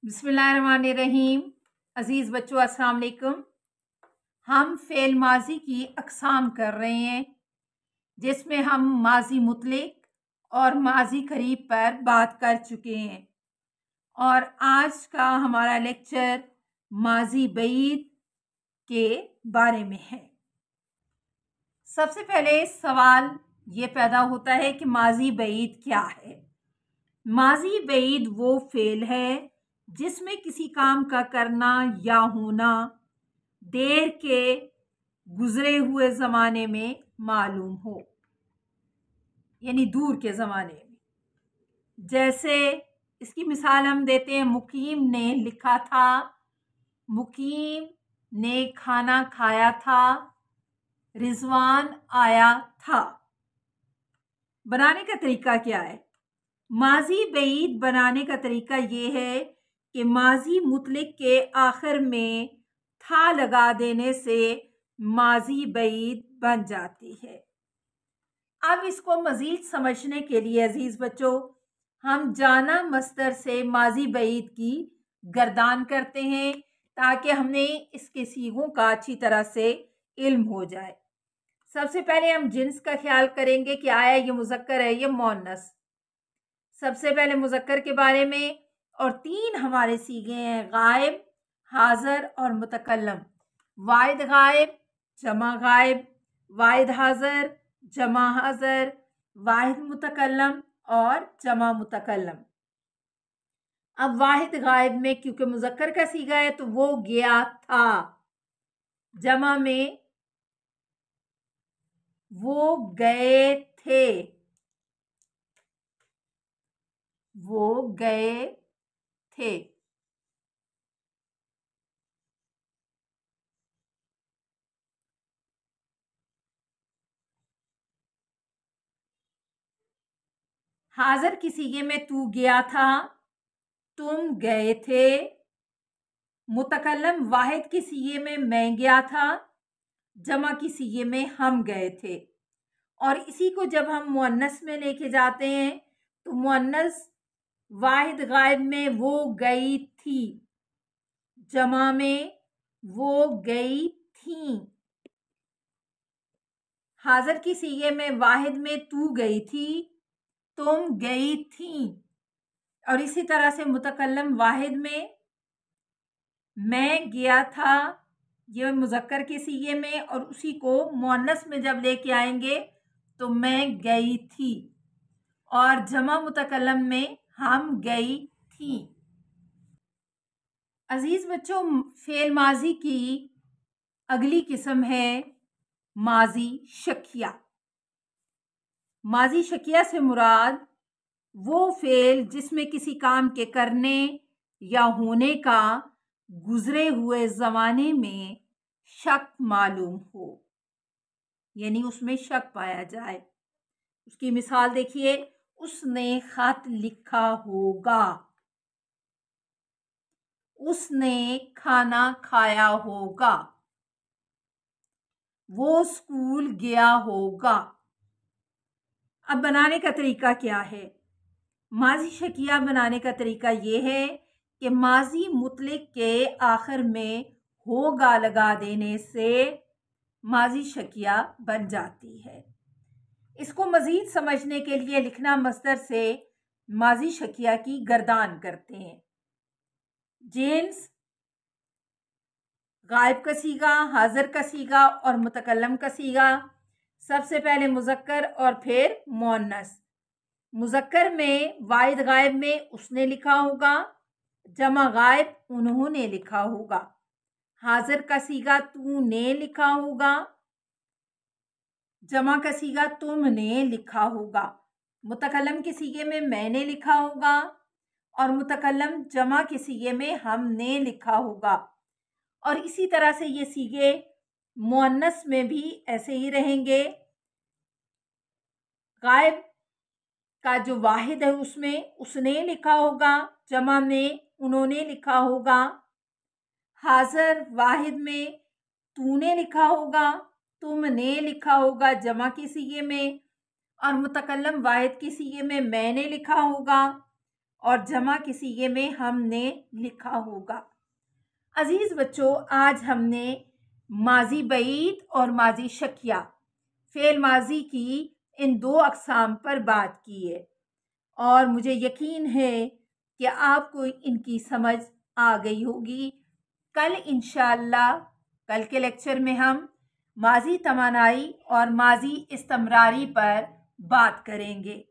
बिस्मिल्लाहिर्रहमानिर्रहीम। अज़ीज़ बच्चों, अस्सलाम वालेकुम। हम फ़ेल माजी की अक़साम कर रहे हैं, जिसमें हम माजी मुतलक और माजी करीब पर बात कर चुके हैं और आज का हमारा लेक्चर माजी बईद के बारे में है। सबसे पहले सवाल ये पैदा होता है कि माजी बईद क्या है। माजी बईद वो फ़ेल है जिसमें किसी काम का करना या होना देर के गुजरे हुए ज़माने में मालूम हो, यानी दूर के ज़माने में। जैसे इसकी मिसाल हम देते हैं, मुकीम ने लिखा था, मुकीम ने खाना खाया था, रिजवान आया था। बनाने का तरीका क्या है? माजी बईद बनाने का तरीका ये है कि माजी मुतलक के आखिर में था लगा देने से माजी बईद बन जाती है। अब इसको मजीद समझने के लिए अजीज बच्चों, हम जाना मस्दर से माजी बईद की गर्दान करते हैं ताकि हमें इसके सीगों का अच्छी तरह से इल्म हो जाए। सबसे पहले हम जिन्स का ख्याल करेंगे कि आया ये मुज़क्कर है, ये मुअन्नस। सबसे पहले मुज़क्कर के बारे में, और तीन हमारे सीगे हैं, गायब, हाज़िर और मुतकल्लम। वाहिद गायब, जमा गायब, वाहिद हाज़िर, जमा हाज़िर, वाहिद मुतकल्लम और जमा मुतकल्लम। अब वाहिद गायब में क्योंकि मुज़क्कर का सीगा है तो वो गया था, जमा में वो गए थे, वो गए थे। हाज़िर की सीगे में तू गया था, तुम गए थे। मुतकल्लम वाहिद की सीगे में मैं गया था, जमा की सीगे में हम गए थे। और इसी को जब हम मुअन्नस में लेके जाते हैं तो मुअन्नस वाहिद गायब में वो गई थी, जमा में वो गई थी। हाज़िर की सीगे में वाहिद में तू गई थी, तुम गई थी। और इसी तरह से मुतकल्लम वाहिद में मैं गया था, ये मुज़क्कर के सीगे में, और उसी को मुअन्नस में जब लेके आएंगे तो मैं गई थी। और जमा मुतकल्लम में हम गई थी। अजीज बच्चों, फेल माजी की अगली किस्म है माजी शकिया। माजी शकिया से मुराद वो फेल जिसमें किसी काम के करने या होने का गुजरे हुए ज़माने में शक मालूम हो, यानी उसमें शक पाया जाए। उसकी मिसाल देखिए, उसने खत लिखा होगा, उसने खाना खाया होगा, वो स्कूल गया होगा। अब बनाने का तरीका क्या है? माजी शकिया बनाने का तरीका ये है कि माजी मुतलक के आखिर में होगा लगा देने से माजी शकिया बन जाती है। इसको मजीद समझने के लिए लिखना मस्दर से माजी शकिया की गर्दान करते हैं। जेन्स, गायब का सीगा, हाजिर का सीगा और मुतकल्लम का सीगा। सबसे पहले मुज़क्कर और फिर मुअन्नस। मुज़क्कर में वाहिद गायब में उसने लिखा होगा, जमा गायब उन्होंने लिखा होगा। हाजिर का सीगा तूने लिखा होगा, जमा का सीगा तुमने लिखा होगा। मुतकल्लम के सीगे में मैंने लिखा होगा और मुतकल्लम जमा के सीगे में हमने लिखा होगा। और इसी तरह से ये सीगे मुअन्नस में भी ऐसे ही रहेंगे। गायब का जो वाहिद है उसमें उसने लिखा होगा, जमा में उन्होंने लिखा होगा। हाजिर वाहिद में तूने लिखा होगा, तुमने लिखा होगा जमा की सीगे में। और मुतकल्लम वाहिद की सीगे में मैंने लिखा होगा। और जमा के सीगे में हमने लिखा होगा। अजीज़ बच्चों, आज हमने माजी बईद और माजी शकिया फ़ेल माजी की इन दो अक़साम पर बात की है और मुझे यकीन है कि आपको इनकी समझ आ गई होगी। कल इंशाअल्लाह कल के लेक्चर में हम माजी तवानाई और माजी इस्तमरारी पर बात करेंगे।